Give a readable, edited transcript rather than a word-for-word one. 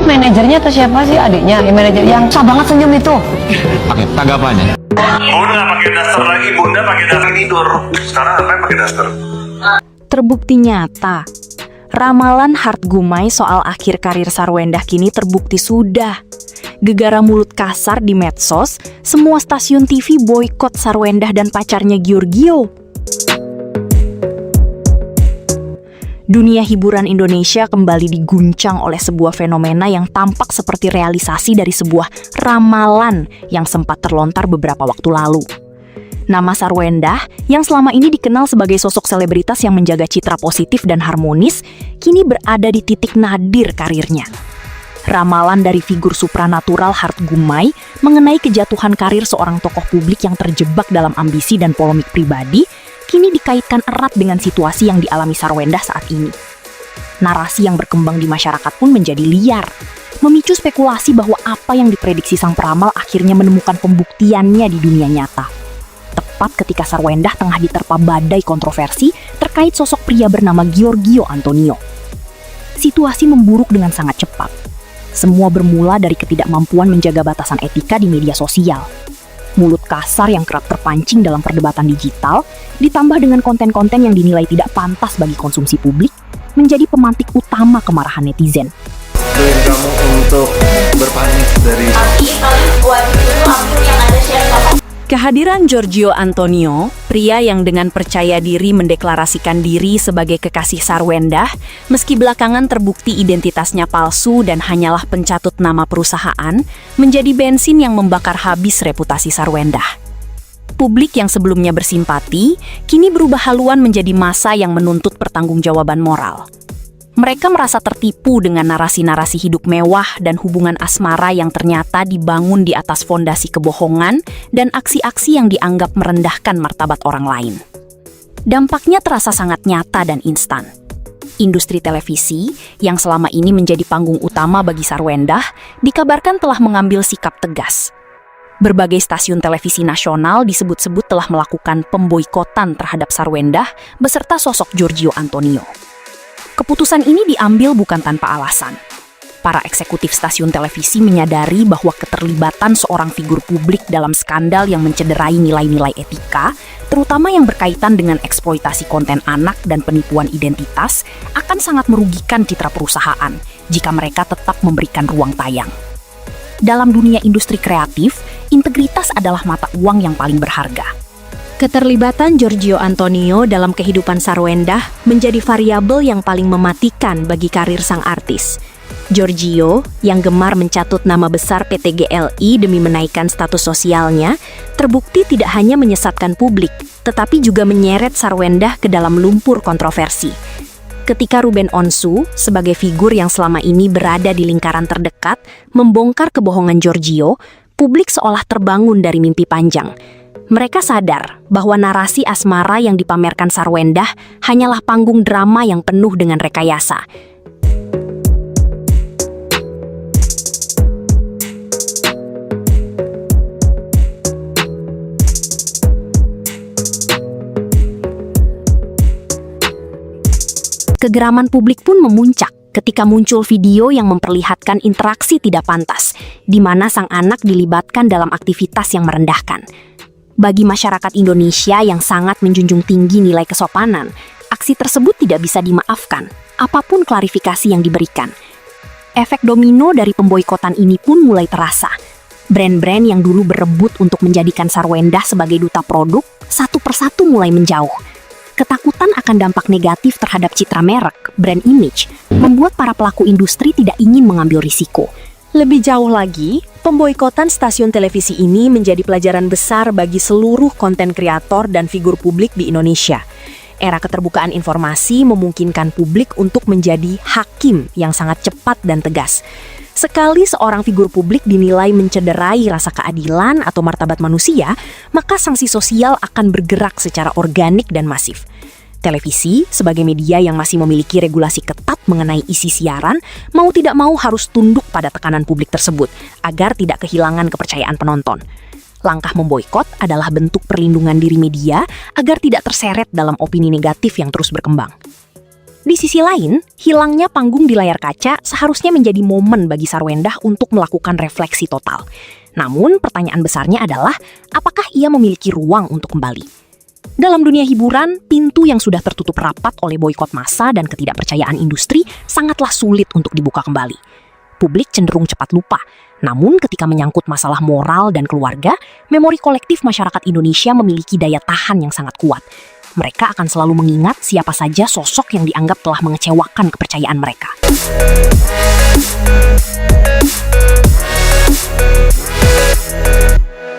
manajernya atau siapa sih adiknya? Yang manajer yang susah banget senyum itu. Oke, tanggapannya. Bunda pakai daster lagi, Bunda pakai daster tidur. Sekarang apa pakai daster? Terbukti nyata. Ramalan Hart Gumai soal akhir karir Sarwendah kini terbukti sudah. Gegara mulut kasar di medsos, semua stasiun TV boikot Sarwendah dan pacarnya Giorgio. Dunia hiburan Indonesia kembali diguncang oleh sebuah fenomena yang tampak seperti realisasi dari sebuah ramalan yang sempat terlontar beberapa waktu lalu. Nama Sarwendah, yang selama ini dikenal sebagai sosok selebritas yang menjaga citra positif dan harmonis, kini berada di titik nadir karirnya. Ramalan dari figur supranatural Hart Gumai mengenai kejatuhan karir seorang tokoh publik yang terjebak dalam ambisi dan polemik pribadi, kini dikaitkan erat dengan situasi yang dialami Sarwendah saat ini. Narasi yang berkembang di masyarakat pun menjadi liar, memicu spekulasi bahwa apa yang diprediksi sang peramal akhirnya menemukan pembuktiannya di dunia nyata. Tepat ketika Sarwendah tengah diterpa badai kontroversi terkait sosok pria bernama Giorgio Antonio. Situasi memburuk dengan sangat cepat. Semua bermula dari ketidakmampuan menjaga batasan etika di media sosial. Mulut kasar yang kerap terpancing dalam perdebatan digital, ditambah dengan konten-konten yang dinilai tidak pantas bagi konsumsi publik, menjadi pemantik utama kemarahan netizen. Doain kamu untuk berpanik dari... Kehadiran Giorgio Antonio, pria yang dengan percaya diri mendeklarasikan diri sebagai kekasih Sarwendah, meski belakangan terbukti identitasnya palsu dan hanyalah pencatut nama perusahaan, menjadi bensin yang membakar habis reputasi Sarwendah. Publik yang sebelumnya bersimpati, kini berubah haluan menjadi massa yang menuntut pertanggungjawaban moral. Mereka merasa tertipu dengan narasi-narasi hidup mewah dan hubungan asmara yang ternyata dibangun di atas fondasi kebohongan dan aksi-aksi yang dianggap merendahkan martabat orang lain. Dampaknya terasa sangat nyata dan instan. Industri televisi, yang selama ini menjadi panggung utama bagi Sarwendah, dikabarkan telah mengambil sikap tegas. Berbagai stasiun televisi nasional disebut-sebut telah melakukan pemboikotan terhadap Sarwendah beserta sosok Giorgio Antonio. Keputusan ini diambil bukan tanpa alasan. Para eksekutif stasiun televisi menyadari bahwa keterlibatan seorang figur publik dalam skandal yang mencederai nilai-nilai etika, terutama yang berkaitan dengan eksploitasi konten anak dan penipuan identitas, akan sangat merugikan citra perusahaan jika mereka tetap memberikan ruang tayang. Dalam dunia industri kreatif, integritas adalah mata uang yang paling berharga. Keterlibatan Giorgio Antonio dalam kehidupan Sarwendah menjadi variabel yang paling mematikan bagi karir sang artis. Giorgio, yang gemar mencatut nama besar PT GLI demi menaikkan status sosialnya, terbukti tidak hanya menyesatkan publik, tetapi juga menyeret Sarwendah ke dalam lumpur kontroversi. Ketika Ruben Onsu, sebagai figur yang selama ini berada di lingkaran terdekat, membongkar kebohongan Giorgio, publik seolah terbangun dari mimpi panjang. Mereka sadar bahwa narasi asmara yang dipamerkan Sarwendah hanyalah panggung drama yang penuh dengan rekayasa. Kegeraman publik pun memuncak ketika muncul video yang memperlihatkan interaksi tidak pantas, di mana sang anak dilibatkan dalam aktivitas yang merendahkan. Bagi masyarakat Indonesia yang sangat menjunjung tinggi nilai kesopanan, aksi tersebut tidak bisa dimaafkan, apapun klarifikasi yang diberikan. Efek domino dari pemboikotan ini pun mulai terasa. Brand-brand yang dulu berebut untuk menjadikan Sarwendah sebagai duta produk, satu persatu mulai menjauh. Ketakutan akan dampak negatif terhadap citra merek, brand image, membuat para pelaku industri tidak ingin mengambil risiko. Lebih jauh lagi, pemboikotan stasiun televisi ini menjadi pelajaran besar bagi seluruh konten kreator dan figur publik di Indonesia. Era keterbukaan informasi memungkinkan publik untuk menjadi hakim yang sangat cepat dan tegas. Sekali seorang figur publik dinilai mencederai rasa keadilan atau martabat manusia, maka sanksi sosial akan bergerak secara organik dan masif. Televisi, sebagai media yang masih memiliki regulasi ketat mengenai isi siaran, mau tidak mau harus tunduk pada tekanan publik tersebut, agar tidak kehilangan kepercayaan penonton. Langkah memboikot adalah bentuk perlindungan diri media agar tidak terseret dalam opini negatif yang terus berkembang. Di sisi lain, hilangnya panggung di layar kaca seharusnya menjadi momen bagi Sarwendah untuk melakukan refleksi total. Namun, pertanyaan besarnya adalah, apakah ia memiliki ruang untuk kembali? Dalam dunia hiburan, pintu yang sudah tertutup rapat oleh boikot massa dan ketidakpercayaan industri sangatlah sulit untuk dibuka kembali. Publik cenderung cepat lupa. Namun, ketika menyangkut masalah moral dan keluarga, memori kolektif masyarakat Indonesia memiliki daya tahan yang sangat kuat. Mereka akan selalu mengingat siapa saja sosok yang dianggap telah mengecewakan kepercayaan mereka.